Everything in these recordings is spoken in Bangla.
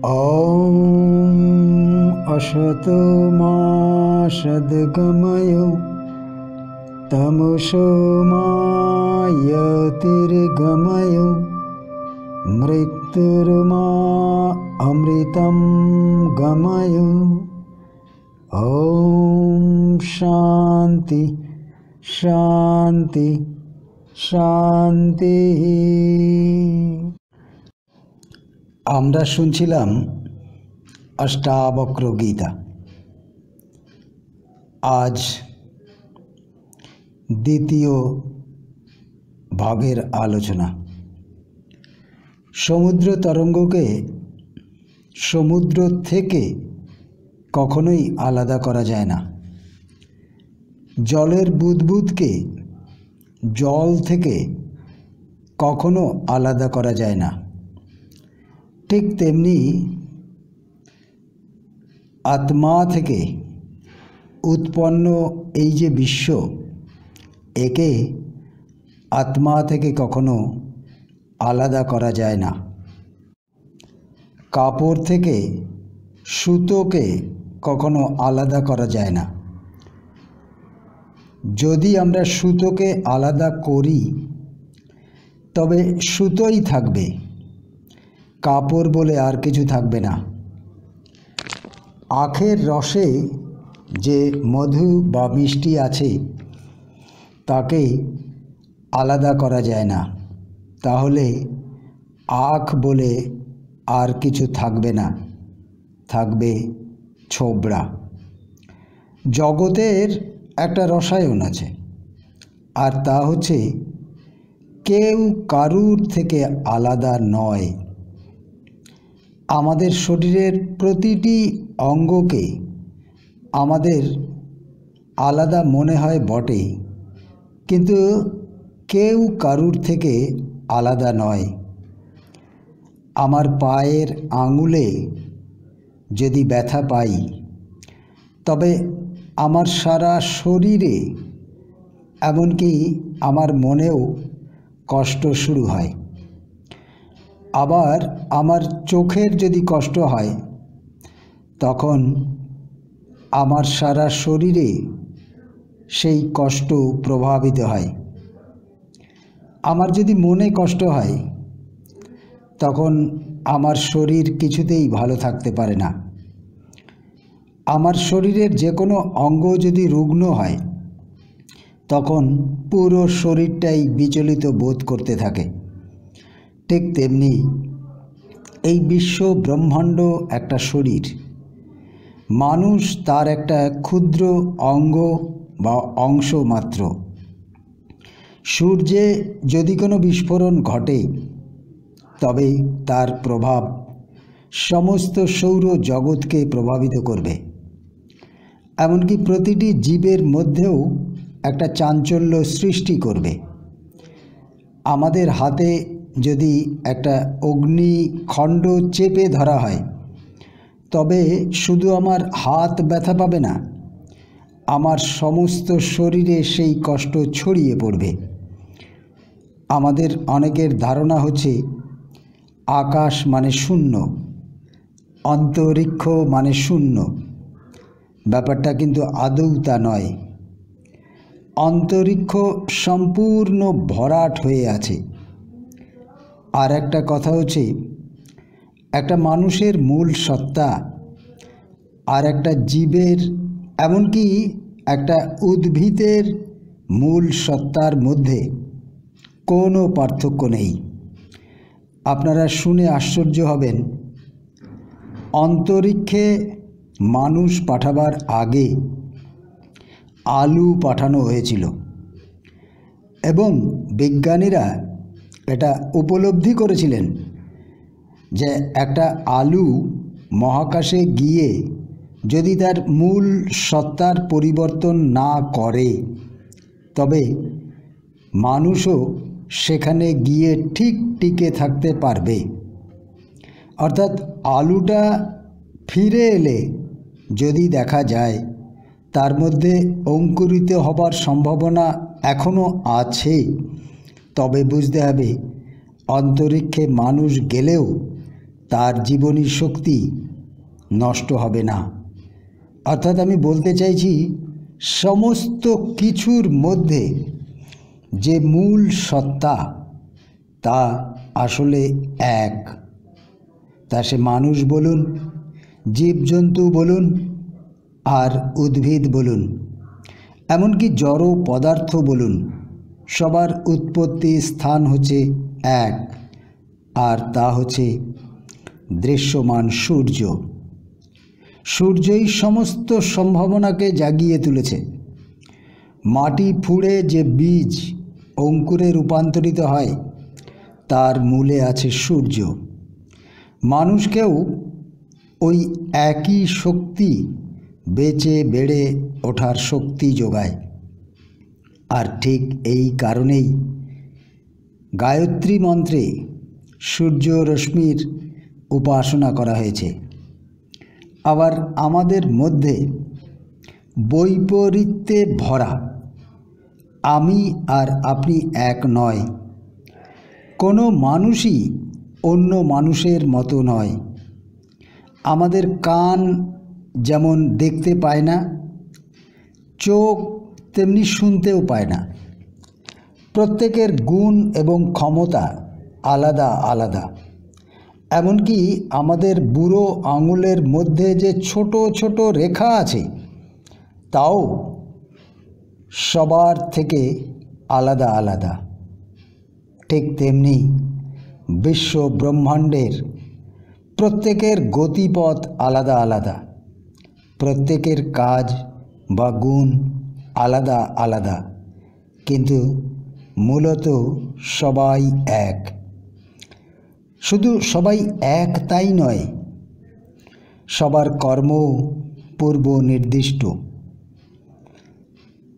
ॐ असतो मा सद्गमय तमसो मा ज्योतिर्गमय मृत्युर्मा अमृतं गमय। ॐ शान्ति शान्ति शान्ति। আমরা শুনছিলাম অষ্টাবক্র গীতা। আজ দ্বিতীয় ভাগের আলোচনা। সমুদ্র তরঙ্গকে সমুদ্র থেকে কখনোই আলাদা করা যায় না। জলের বুদবুদকে জল থেকে কখনো আলাদা করা যায় না। ঠিক তেমনি আত্মা থেকে উৎপন্ন এই যে বিশ্ব, একে আত্মা থেকে কখনো আলাদা করা যায় না। কাপড় থেকে সুতোকে কখনো আলাদা করা যায় না। যদি আমরা সুতোকে আলাদা করি তবে সুতোই থাকবে, কাপড় বলে আর কিছু থাকবে না। আখের রসে যে মধু বা মিষ্টি আছে তাকে আলাদা করা যায় না, তাহলে আখ বলে আর কিছু থাকবে না, থাকবে ছোবড়া। জগতের একটা রসায়ন আছে, আর তা হচ্ছে কেউ কারুর থেকে আলাদা নয়। আমাদের শরীরের প্রতিটি অঙ্গকে আমাদের আলাদা মনে হয় বটে, কিন্তু কেউ কারুর থেকে আলাদা নয়। আমার পায়ের আঙুলে যদি ব্যথা পাই তবে আমার সারা শরীরে, এমনকি আমার মনেও কষ্ট শুরু হয়। আবার আমার চোখের যদি কষ্ট হয় তখন আমার সারা শরীরে সেই কষ্ট প্রভাবিত হয়। আমার যদি মনে কষ্ট হয় তখন আমার শরীর কিছুতেই ভালো থাকতে পারে না। আমার শরীরের যে কোনো অঙ্গ যদি রুগ্ন হয় তখন পুরো শরীরটাই বিচলিত বোধ করতে থাকে। ঠিক তেমনি এই বিশ্ব ব্রহ্মাণ্ড একটা শরীর, মানুষ তার একটা ক্ষুদ্র অঙ্গ বা অংশ মাত্র। সূর্যে যদি কোনো বিস্ফোরণ ঘটে তবে তার প্রভাব সমস্ত সৌর জগৎকে প্রভাবিত করবে। এমনকি প্রতিটি জীবের মধ্যেও একটা চাঞ্চল্য সৃষ্টি করবে। আমাদের হাতে যদি একটা অগ্নিখণ্ড চেপে ধরা হয় তবে শুধু আমার হাত ব্যথা পাবে না, আমার সমস্ত শরীরে সেই কষ্ট ছড়িয়ে পড়বে। আমাদের অনেকের ধারণা হচ্ছে আকাশ মানে শূন্য, অন্তরিক্ষ মানে শূন্য। ব্যাপারটা কিন্তু আদৌ তা নয়। অন্তরিক্ষ সম্পূর্ণ ভরাট হয়ে আছে। আর একটা কথা হচ্ছে, একটা মানুষের মূল সত্তা আর একটা জীবের, এমনকি একটা উদ্ভিদের মূল সত্তার মধ্যে কোনো পার্থক্য নেই। আপনারা শুনে আশ্চর্য হবেন, অন্তরিক্ষে মানুষ পাঠাবার আগে আলু পাঠানো হয়েছিল এবং বিজ্ঞানীরা এটা উপলব্ধি করেছিলেন যে একটা আলু মহাকাশে গিয়ে যদি তার মূল সত্তার পরিবর্তন না করে তবে মানুষও সেখানে গিয়ে ঠিক টিকে থাকতে পারবে। অর্থাৎ আলুটা ফিরে এলে যদি দেখা যায় তার মধ্যে অঙ্কুরিত হবার সম্ভাবনা এখনও আছে, তবে বুঝতে হবে অন্তরিক্ষে মানুষ গেলেও তার জীবনী শক্তি নষ্ট হবে না। অর্থাৎ আমি বলতে চাইছি, সমস্ত কিছুর মধ্যে যে মূল সত্তা তা আসলে এক। তা সে মানুষ বলুন, জীবজন্তু বলুন, আর উদ্ভিদ বলুন, এমনকি জড় পদার্থ বলুন, সবার উৎপত্তি স্থান হচ্ছে এক, আর তা হচ্ছে দৃশ্যমান সূর্য। সূর্যই সমস্ত সম্ভাবনাকে জাগিয়ে তুলেছে। মাটি ফুঁড়ে যে বীজ অঙ্কুরে রূপান্তরিত হয়, তার মূলে আছে সূর্য। মানুষকেও ওই একই শক্তি বেঁচে বেড়ে ওঠার শক্তি যোগায়। আর ঠিক এই কারণেই গায়ত্রী মন্ত্রে সূর্য রশ্মির উপাসনা করা হয়েছে। আবার আমাদের মধ্যে বৈপরীত্যে ভরা আমি আর আপনি এক নয়। কোনো মানুষই অন্য মানুষের মতো নয়। আমাদের কান যেমন দেখতে পায় না, চোখ তেমনি শুনতেও পায় না। প্রত্যেকের গুণ এবং ক্ষমতা আলাদা আলাদা। এমনকি আমাদের বুড়ো আঙুলের মধ্যে যে ছোট ছোট রেখা আছে, তাও সবার থেকে আলাদা আলাদা। ঠিক তেমনি বিশ্ব ব্রহ্মাণ্ডের প্রত্যেকের গতিপথ আলাদা আলাদা, প্রত্যেকের কাজ বা গুণ আলাদা আলাদা, কিন্তু মূলত সবাই এক। শুধু সবাই এক তাই নয়, সবার কর্ম পূর্ব নির্দিষ্ট।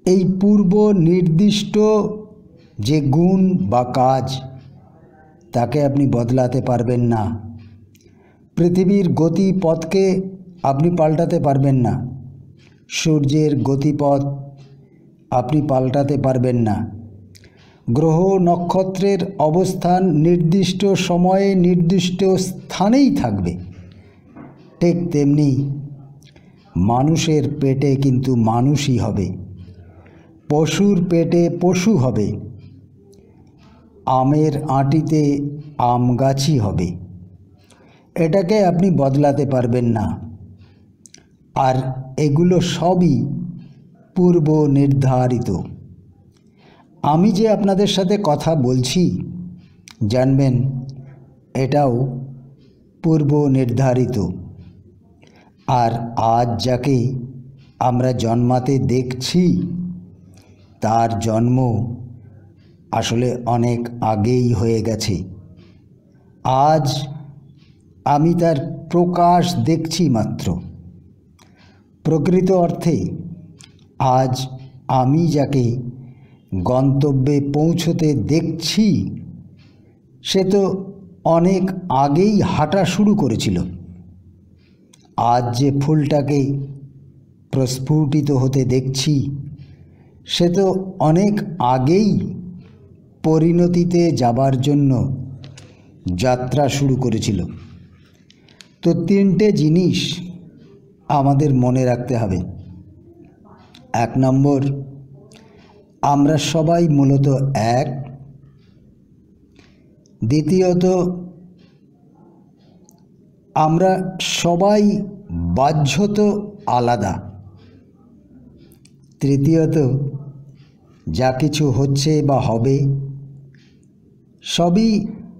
এই পূর্ব নির্দিষ্ট যে গুণ বা কাজ, তাকে আপনি বদলাতে পারবেন না। পৃথিবীর গতিপথকে আপনি পাল্টাতে পারবেন না। সূর্যের গতিপথ আপনি পাল্টাতে পারবেন না। গ্রহ নক্ষত্রের অবস্থান নির্দিষ্ট সময়ে নির্দিষ্ট স্থানেই থাকবে। ঠিক তেমনি মানুষের পেটে কিন্তু মানুষই হবে, পশুর পেটে পশু হবে, আমের আঁটিতে আম গাছই হবে। এটাকে আপনি বদলাতে পারবেন না। আর এগুলো সবই পূর্ব নির্ধারিত। আমি যে আপনাদের সাথে কথা বলছি, জানবেন এটাও পূর্ব নির্ধারিত। আর আজ যাকে আমরা জন্মাতে দেখছি, তার জন্ম আসলে অনেক আগেই হয়ে গেছে। আজ আমি তার প্রকাশ দেখছি মাত্র। প্রকৃত অর্থে আজ আমি যাকে গন্তব্যে পৌঁছতে দেখছি, সে তো অনেক আগেই হাঁটা শুরু করেছিল। আজ যে ফুলটাকে প্রস্ফুটিত হতে দেখছি, সে তো অনেক আগেই পরিণতিতে যাবার জন্য যাত্রা শুরু করেছিল। তো তিনটে জিনিস আমাদের মনে রাখতে হবে। 1 নম্বর, আমরা সবাই মূলত এক। দ্বিতীয়ত, আমরা সবাই বাহ্যত আলাদা। তৃতীয়ত, যা কিছু হচ্ছে বা হবে, সবই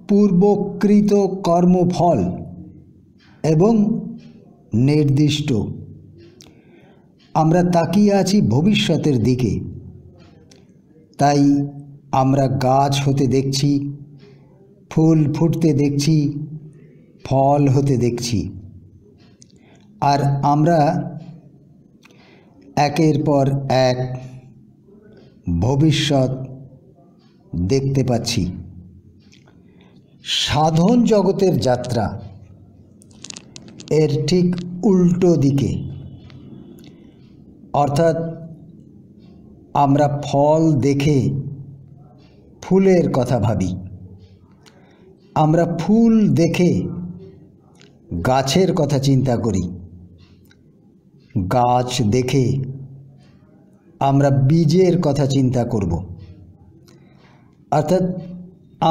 পূর্বকৃত কর্মফল এবং নির্দিষ্ট। আমরা তাকিয়ে আছি ভবিষ্যতের দিকে, তাই আমরা গাছ হতে দেখছি, ফুল ফুটতে দেখছি, ফল হতে দেখছি। আর আমরা একের পর এক ভবিষ্যৎ দেখতে পাচ্ছি। সাধন জগতের যাত্রা এর ঠিক উল্টো দিকে। অর্থাৎ আমরা ফল দেখে ফুলের কথা ভাবি, আমরা ফুল দেখে গাছের কথা চিন্তা করি, গাছ দেখে আমরা বীজের কথা চিন্তা করব। অর্থাৎ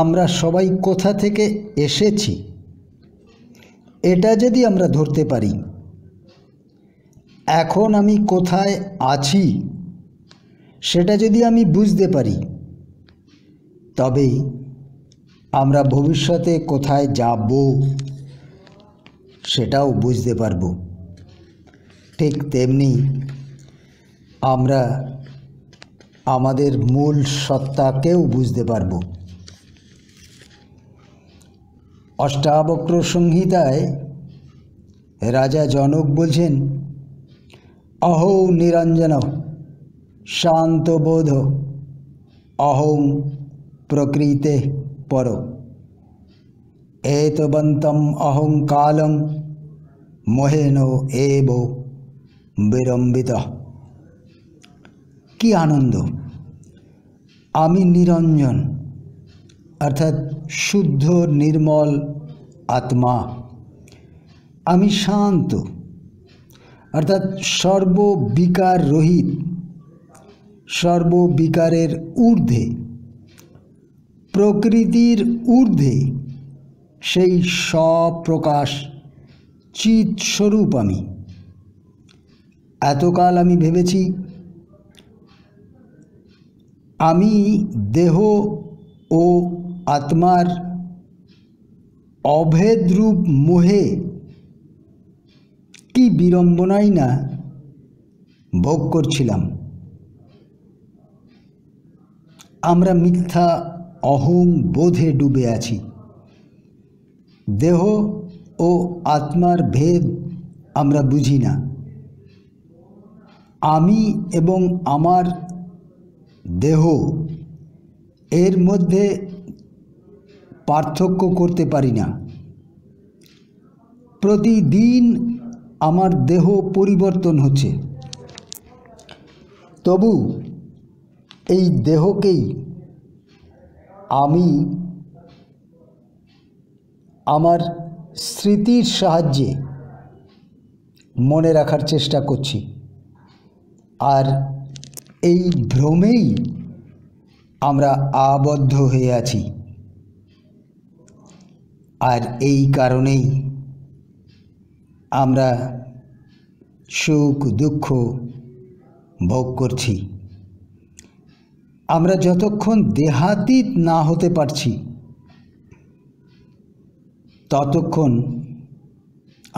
আমরা সবাই কোথা থেকে এসেছি এটা যদি আমরা ধরতে পারি, এখন আমি কোথায় আছি সেটা যদি আমি বুঝতে পারি, তবেই আমরা ভবিষ্যতে কোথায় যাব সেটাও বুঝতে পারব। ঠিক তেমনি আমরা আমাদের মূল সত্তাকেও বুঝতে পারব। অষ্টাবক্র সংহিতায় রাজা জনক বলছেন, অহৌ নিরঞ্জন শান্তবোধ অহং প্রকৃতে পর এতবন্তম অহং কালং মোহেন এব বিড়ম্বিত। কি আনন্দ! আমি নিরঞ্জন অর্থাৎ শুদ্ধ নির্মল আত্মা, আমি শান্ত অর্থাৎ সর্ববিকার রহিত, সর্ববিকারের ঊর্ধ্বে, প্রকৃতির ঊর্ধ্বে সেই স্বপ্রকাশ চিৎ স্বরূপ আমি। এতকাল আমি ভেবেছি আমি দেহ ও আত্মার অভেদরূপ মোহে কি বিড়ম্বনাই না ভোগ করছিলাম। আমরা মিথ্যা অহং বোধে ডুবে আছি। দেহ ও আত্মার ভেদ আমরা বুঝি না। আমি এবং আমার দেহ এর মধ্যে পার্থক্য করতে পারি না। প্রতিদিন আমার দেহ পরিবর্তন হচ্ছে, তবু এই দেহকেই আমি আমার স্মৃতির সাহায্যে মনে রাখার চেষ্টা করছি। আর এই ভ্রমেই আমরা আবদ্ধ হয়ে আছি। আর এই কারণেই আমরা সুখ দুঃখ ভোগ করছি। আমরা যতক্ষণ দেহাতীত না হতে পারছি ততক্ষণ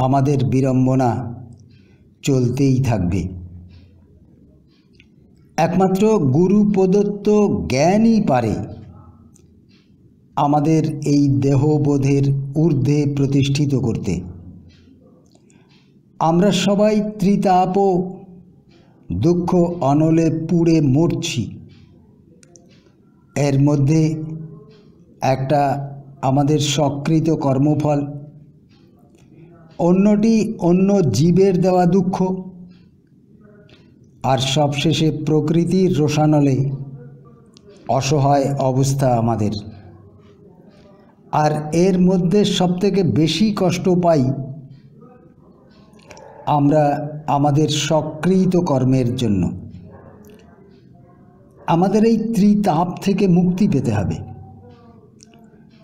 আমাদের বিড়ম্বনা চলতেই থাকবে। একমাত্র গুরু প্রদত্ত জ্ঞানই পারে আমাদের এই দেহবোধের ঊর্ধ্বে প্রতিষ্ঠিত করতে। আমরা সবাই ত্রিতাপ দুঃখ অনলে পুড়ে মরছি। এর মধ্যে একটা আমাদের সকৃত কর্মফল, অন্যটি অন্য জীবের দেওয়া দুঃখ, আর সবশেষে প্রকৃতির রোষানলে অসহায় অবস্থা আমাদের। আর এর মধ্যে সবথেকে বেশি কষ্ট পাই আমরা আমাদের সকৃত কর্মের জন্য। আমাদের এই ত্রিতাপ থেকে মুক্তি পেতে হবে।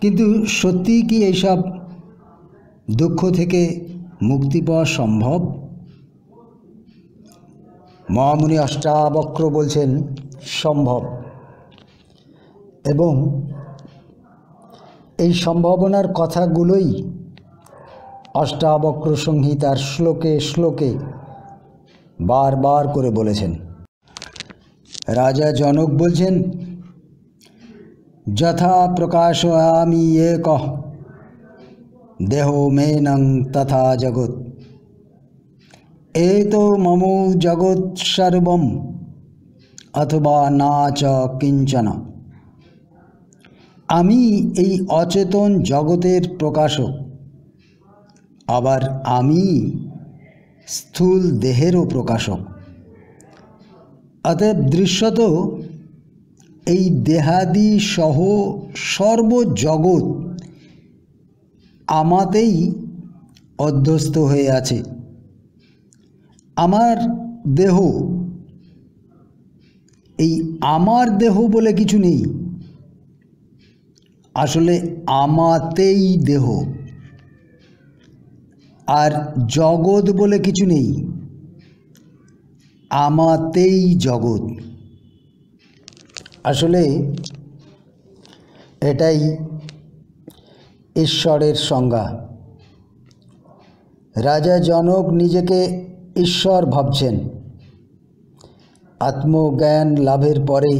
কিন্তু সত্যিই কি এইসব দুঃখ থেকে মুক্তি পাওয়া সম্ভব? মহামুনি অষ্টাবক্র বলছেন সম্ভব, এবং এই সম্ভাবনার কথাগুলোই অষ্টাবক্র সংহিতার শ্লোকে শ্লোকে বারবার করে বলেছেন। রাজা জনক বলছেন, যথা প্রকাশয়ামি একঃ দেহো মেনং তথা জগৎ এতো মমো জগৎ সর্বম অথবা না চ কিঞ্চন। আমি এই অচেতন জগতের প্রকাশক, আবার আমি স্থূল দেহেরও প্রকাশক। অতএব দৃশ্যত এই দেহাদি সহ সর্বজগৎ আমাতেই অধ্যস্ত হয়ে আছে। আমার দেহ, এই আমার দেহ বলে কিছু নেই, আসলে আমাতেই দেহ। আর জগৎ বলে কিছু নেই, আমাতেই জগৎ। আসলে এটাই ঈশ্বরের সংজ্ঞা। রাজা জনক নিজেকে ঈশ্বর ভাবছেন। আত্মজ্ঞান লাভের পরে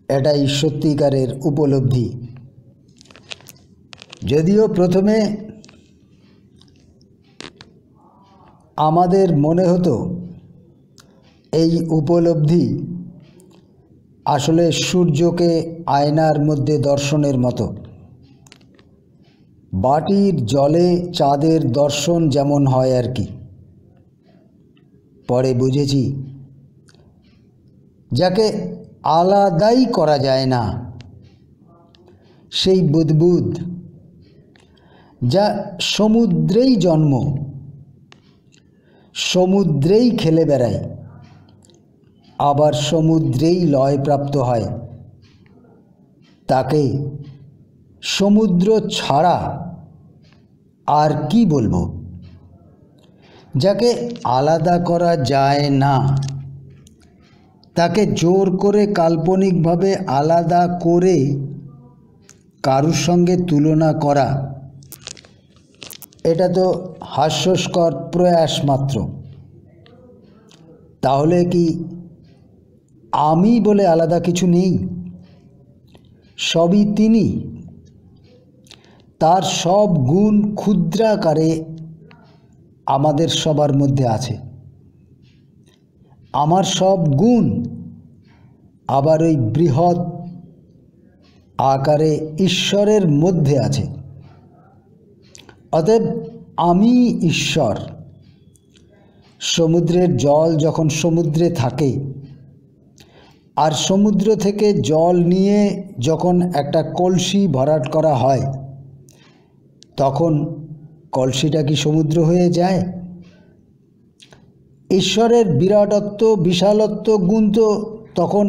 এটাই সত্যিকারের উপলব্ধি। যদিও প্রথমে আমাদের মনে হতো এই উপলব্ধি আসলে সূর্যকে আয়নার মধ্যে দর্শনের মতো, বাটির জলে চাঁদের দর্শন যেমন হয় আর কি। পরে বুঝেছি, যাকে আলাদাই করা যায় না, সেই বুদ্বুদ, যা সমুদ্রেই জন্ম, সমুদ্রেই খেলে বেড়ায়, আবার সমুদ্রেই লয়প্রাপ্ত হয়, তাকে সমুদ্র ছাড়া আর কি বলবো? যাকে আলাদা করা যায় না, তাকে জোর করে কাল্পনিকভাবে আলাদা করে কারুর সঙ্গে তুলনা করা, এটা তো হাস্যস্কর প্রয়াস মাত্র। তাহলে কি আমি বলে আলাদা কিছু নেই? সবই তিনি। তার সব গুণ ক্ষুদ্রাকারে আমাদের সবার মধ্যে আছে। আমার সব গুণ আবার ওই বৃহৎ আকারে ঈশ্বরের মধ্যে আছে। অতএব আমি ঈশ্বর। সমুদ্রের জল যখন সমুদ্রে থাকে, আর সমুদ্র থেকে জল নিয়ে যখন একটা কলসি ভরাট করা হয়, তখন কলসিটা কি সমুদ্র হয়ে যায়? ঈশ্বরের বিরাটত্ব, বিশালত্ব গুণ তো তখন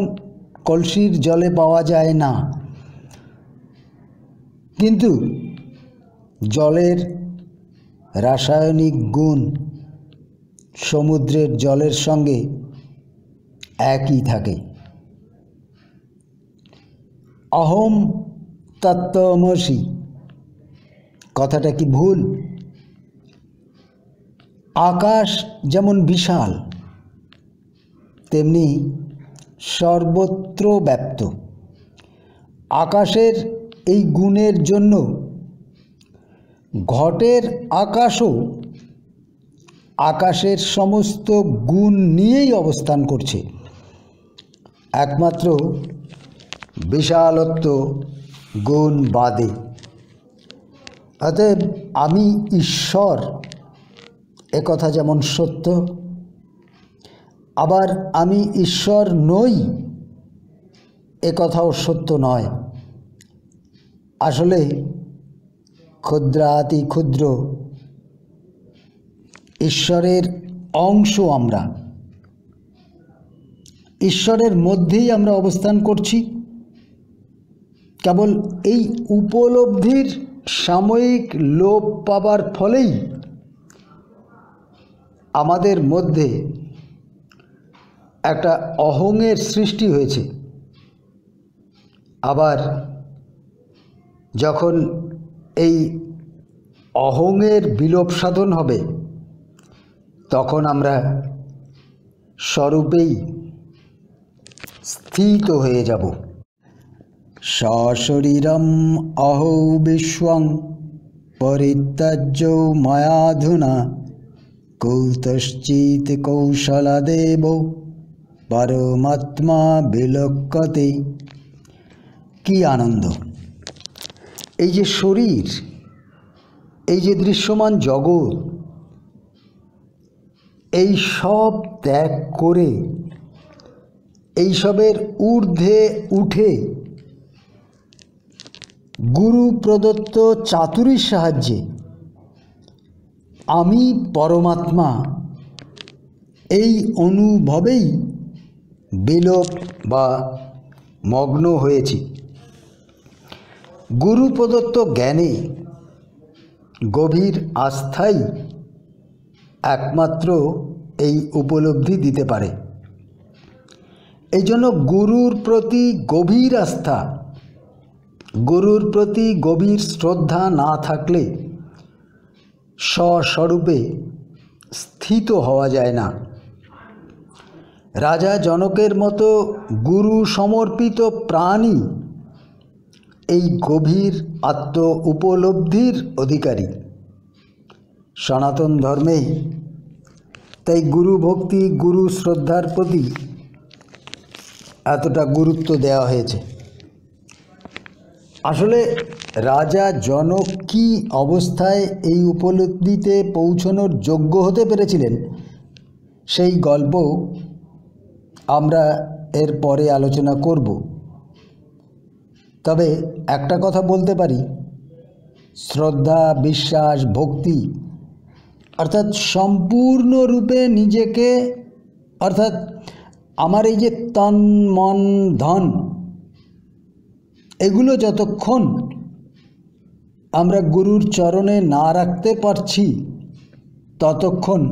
কলসির জলে পাওয়া যায় না। কিন্তু জলের রাসায়নিক গুণ সমুদ্রের জলের সঙ্গে একই থাকে। অহম তত্ত্বমসি কথাটা কি ভুল? আকাশ যেমন বিশাল, তেমনি সর্বত্র ব্যাপ্ত। আকাশের এই গুণের জন্য ঘটের আকাশও আকাশের সমস্ত গুণ নিয়েই অবস্থান করছে, একমাত্র বিশালত্ব গুণ বাদে। অতএব আমি ঈশ্বর একথা যেমন সত্য, আবার আমি ঈশ্বর নই একথাও সত্য নয়। আসলে ক্ষুদ্রাতি ক্ষুদ্র ঈশ্বরের অংশ আমরা। ঈশ্বরের মধ্যেই আমরা অবস্থান করছি। কেবল এই উপলব্ধির সাময়িক লোপ পাবার ফলেই আমাদের মধ্যে একটা অহংয়ের সৃষ্টি হয়েছে। আবার যখন এই অহংয়ের বিলোপ সাধন হবে, তখন আমরা স্বরূপেই স্থিত হয়ে যাব। সশরীরম অহো বিশ্বং পরিত্যজ্য মায়াধুনা কৌতশ্চিৎ কৌশলাদেব পরমাত্মা বিলোক্যতে। কি আনন্দ! এই যে শরীর, এই যে দৃশ্যমান জগৎ, এই সব ত্যাগ করে এইসবের ঊর্ধ্বে উঠে গুরু প্রদত্ত চাতুরীর সাহায্যে আমি পরমাত্মা এই অনুভবেই বিলোপ বা মগ্ন হয়েছি। গুরু প্রদত্ত জ্ঞানে গভীর আস্থাই একমাত্র এই উপলব্ধি দিতে পারে। এই জন্য গুরুর প্রতি গভীর আস্থা, গুরুর প্রতি গভীর শ্রদ্ধা না থাকলে স্বস্বরূপে স্থিত হওয়া যায় না। রাজা জনকের মতো গুরু সমর্পিত প্রাণী এই গভীর আত্ম উপলব্ধির অধিকারী। সনাতন ধর্মে তাই গুরু ভক্তি, গুরু শ্রদ্ধার প্রতি এতটা গুরুত্ব দেওয়া হয়েছে। আসলে রাজা জনক কী অবস্থায় এই উপলব্ধিতে পৌঁছানোর যোগ্য হতে পেরেছিলেন সেই গল্প আমরা এর পরে আলোচনা করব। তবে একটা কথা বলতে পারি, শ্রদ্ধা, বিশ্বাস, ভক্তি অর্থাৎ সম্পূর্ণরূপে নিজেকে, অর্থাৎ আমার এই যে তন মন ধন, এগুলো যতক্ষণ আমরা গুরুর চরণে না রাখতে পারছি ততক্ষণ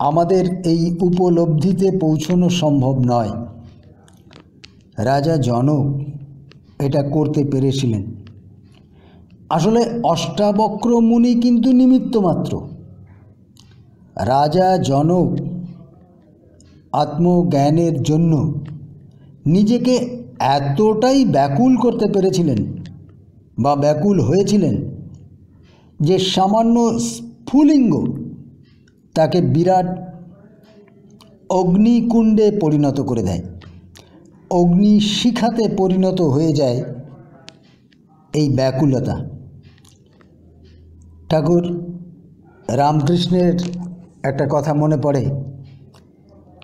আমাদের এই উপলব্ধিতে পৌঁছানো সম্ভব নয়। রাজা জনক এটা করতে পেরেছিলেন। আসলে অষ্টাবক্র মুনি কিন্তু নিমিত্ত মাত্র। রাজা জনক আত্মজ্ঞানের জন্য নিজেকে এতটাই ব্যাকুল করতে পেরেছিলেন বা ব্যাকুল হয়েছিলেন যে সামান্য স্ফুলিঙ্গ তাকে বিরাট অগ্নিকুণ্ডে পরিণত করে দেয়, অগ্নিশিখাতে পরিণত হয়ে যায় এই ব্যাকুলতা। ঠাকুর রামকৃষ্ণের একটা কথা মনে পড়ে।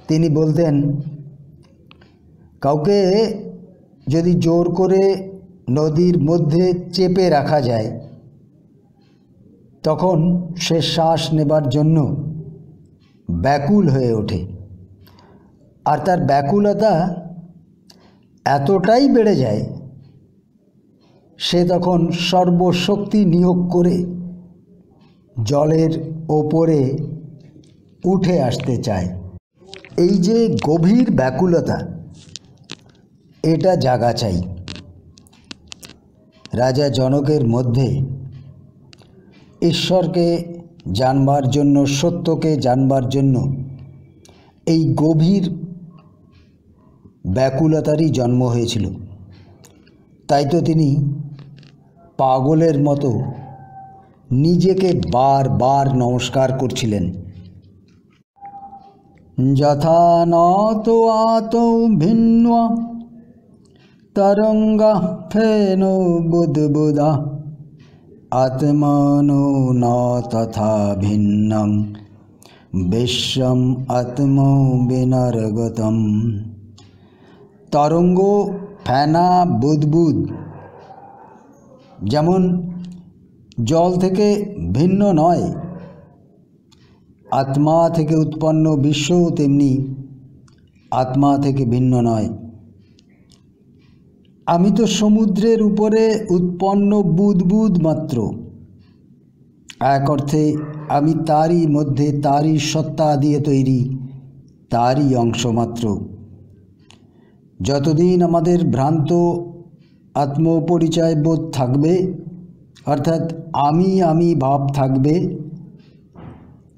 তিনি বলতেন, কাউকে যদি জোর করে নদীর মধ্যে চেপে রাখা যায় তখন সে শ্বাস নেবার জন্য ব্যাকুল হয়ে ওঠে, আর তার ব্যাকুলতা এতটাই বেড়ে যায় সে তখন সর্বশক্তি নিয়োগ করে জলের ওপরে উঠে আসতে চায়। এই যে গভীর ব্যাকুলতা, এটা জাগা চাই। রাজা জনকের মধ্যে ঈশ্বরকে জানবার জন্য, সত্যকে জানবার জন্য এই গভীর ব্যাকুলতারই জন্ম হয়েছিল। তাই তো তিনি পাগলের মতো নিজেকে বারবার নমস্কার করছিলেন। যথা নত আতৌ ভিন্ন তরঙ্গা ফেন বুদ্বুদা আত্মনো ন তথা ভিন্নং বিশ্বম আত্ম বিনর্গতম। তরঙ্গ, ফেনা, বুদবুদ যেমন জল থেকে ভিন্ন নয়, আত্মা থেকে উৎপন্ন বিশ্বও তেমনি আত্মা থেকে ভিন্ন নয়। আমি তো সমুদ্রের উপরে উৎপন্ন বুদবুদ মাত্র। এক অর্থে আমি তারই মধ্যে, তারই সত্তা দিয়ে তৈরি, তারই অংশ মাত্র। যতদিন আমাদের ভ্রান্ত আত্মপরিচয় বোধ থাকবে, অর্থাৎ আমি আমি ভাব থাকবে,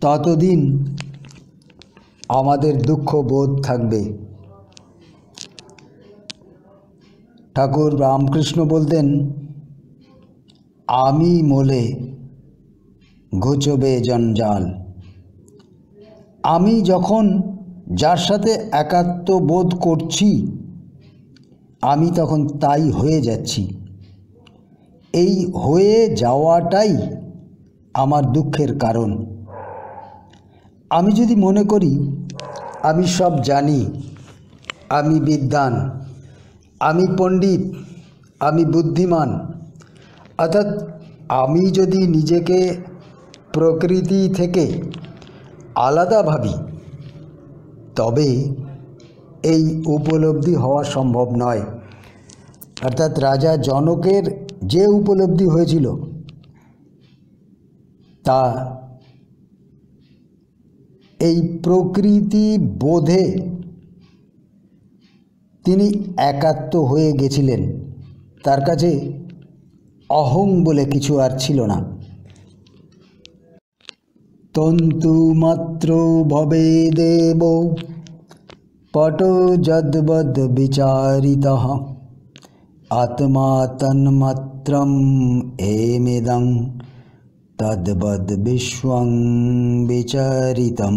ততদিন আমাদের দুঃখ বোধ থাকবে। ঠাকুর রামকৃষ্ণ বলতেন, আমি মোলে ঘুচবে জঞ্জাল। আমি যখন যার সাথে একাত্ম বোধ করছি আমি তখন তাই হয়ে যাচ্ছি। এই হয়ে যাওয়াটাই আমার দুঃখের কারণ। আমি যদি মনে করি আমি সব জানি, আমি বিদ্বান, আমি পণ্ডিত, আমি বুদ্ধিমান, অর্থাৎ আমি যদি নিজেকে প্রকৃতি থেকে আলাদা ভাবি, তবে এই উপলব্ধি হওয়া সম্ভব নয়। অর্থাৎ রাজা জনকের যে উপলব্ধি হয়েছিল তা এই প্রকৃতি বোধে তিনি একাত্ম হয়ে গেছিলেন। তার কাছে অহং বলে কিছু আর ছিল না। তন্তুমাত্র ভবেদেব পটো যদ্বদ বিচারিতঃ আত্মা তন্মাত্রম এমেদং তদ্বদ বিশ্বং বিচারিতম।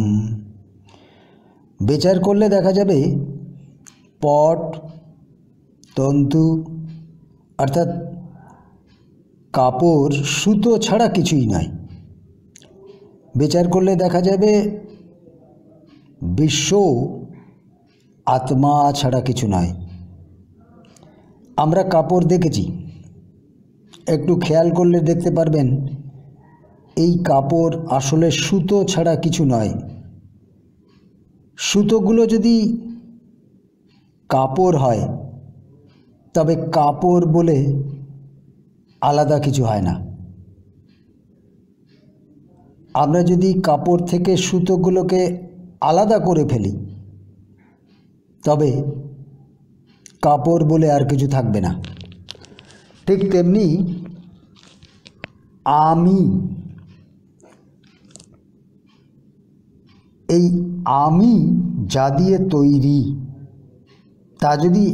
বিচার করলে দেখা যাবে পট, তন্তু অর্থাৎ কাপড়, সুতো ছাড়া কিছুই নয়। বিচার করলে দেখা যাবে বিশ্ব আত্মা ছাড়া কিছু নয়। আমরা কাপড় দেখেছি, একটু খেয়াল করলে দেখতে পারবেন এই কাপড় আসলে সুতো ছাড়া কিছু নয়। সুতোগুলো যদি কাপড় হয় তবে কাপড় বলে আলাদা কিছু হয় না। আমরা যদি কাপড় থেকে সুতোগুলোকে আলাদা করে ফেলি তবে কাপড় বলে আর কিছু থাকবে না। ঠিক তেমনি আমি, এই আমি যা দিয়ে তৈরি তা যদি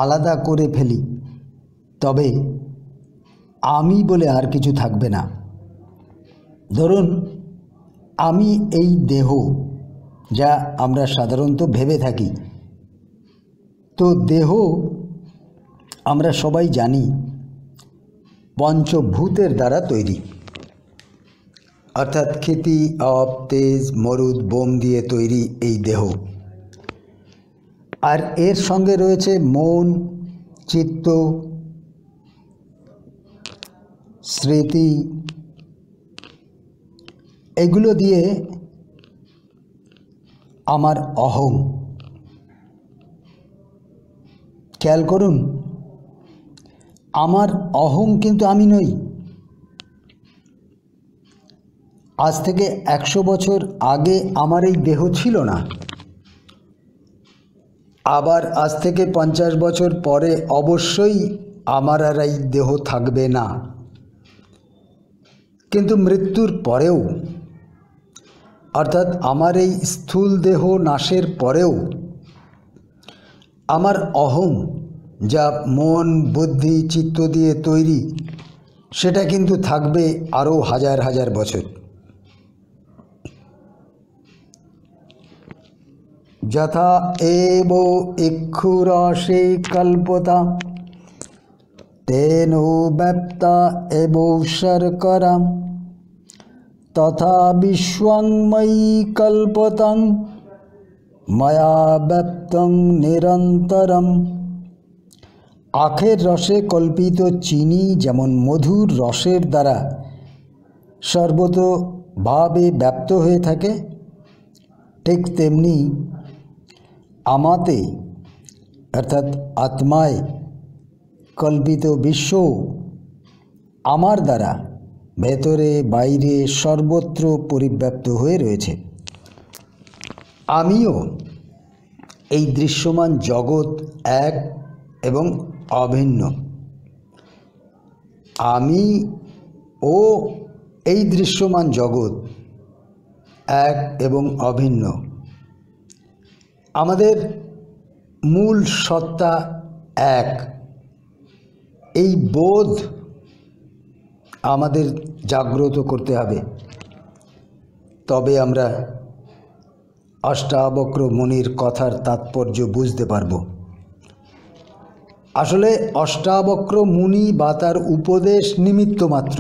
আলাদা করে ফেলি তবে আমি বলে আর কিছু থাকবে না। ধরুন আমি এই দেহ, যা আমরা সাধারণত ভেবে থাকি, তো দেহ আমরা সবাই জানি পঞ্চভূতের দ্বারা তৈরি। অর্থাৎ ক্ষিতি, অপ, তেজ, মরুদ, বোম দিয়ে তৈরি এই দেহ। আর এর সঙ্গে রয়েছে মন, চিত্ত, স্মৃতি, এগুলো দিয়ে আমার অহং। খেয়াল করুন, আমার অহং কিন্তু আমি নই। আজ থেকে 100 বছর আগে আমার এই দেহ ছিল না, আবার আজ থেকে 50 বছর পরে অবশ্যই আমার আর এই দেহ থাকবে না। কিন্তু মৃত্যুর পরেও, অর্থাৎ আমার এই স্থূল দেহ নাশের পরেও আমার অহং, যা মন, বুদ্ধি, চিত্ত দিয়ে তৈরি, সেটা কিন্তু থাকবে আরও হাজার হাজার বছর। যথা এব ইক্ষুরসে কল্পতা তেনো ব্যাপ্তা এব শর্করা তথা বিশ্বং ময়ি কল্পতং ময়া ব্যাপ্তং নিরন্তরম। আখের রসে কল্পিত চিনি যেমন মধুর রসের দ্বারা সর্বতোভাবে ব্যাপ্ত হয়ে থাকে, ঠিক তেমনি আমাতে অর্থাৎ আত্মায় কল্পিত বিশ্ব আমার দ্বারা ভেতরে বাইরে সর্বত্র পরিব্যাপ্ত হয়ে রয়েছে। আমিও এই দৃশ্যমান জগৎ এক এবং অভিন্ন। আমি ও এই দৃশ্যমান জগৎ এক এবং অভিন্ন। আমাদের মূল সত্তা এক, এই বোধ আমাদের জাগ্রত করতে হবে। তবে আমরা অষ্টাবক্র মুনির কথার তাৎপর্য বুঝতে পারব। আসলে অষ্টাবক্র মুনি বা তার উপদেশ নিমিত্ত মাত্র।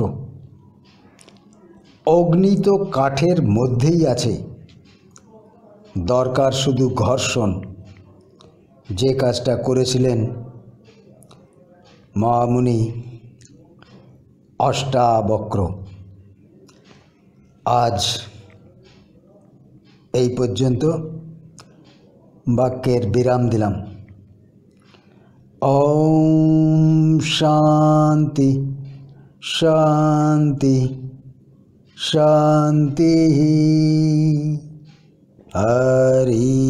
অগ্নি তো কাঠের মধ্যেই আছে, দরকার শুধু ঘর্ষণ। যে কাজটা করেছিলেন মহামুনি অষ্টাবক্র। আজ এই পর্যন্ত বাক্যের বিরাম দিলাম। ওম শান্তি শান্তি শান্তি। হরি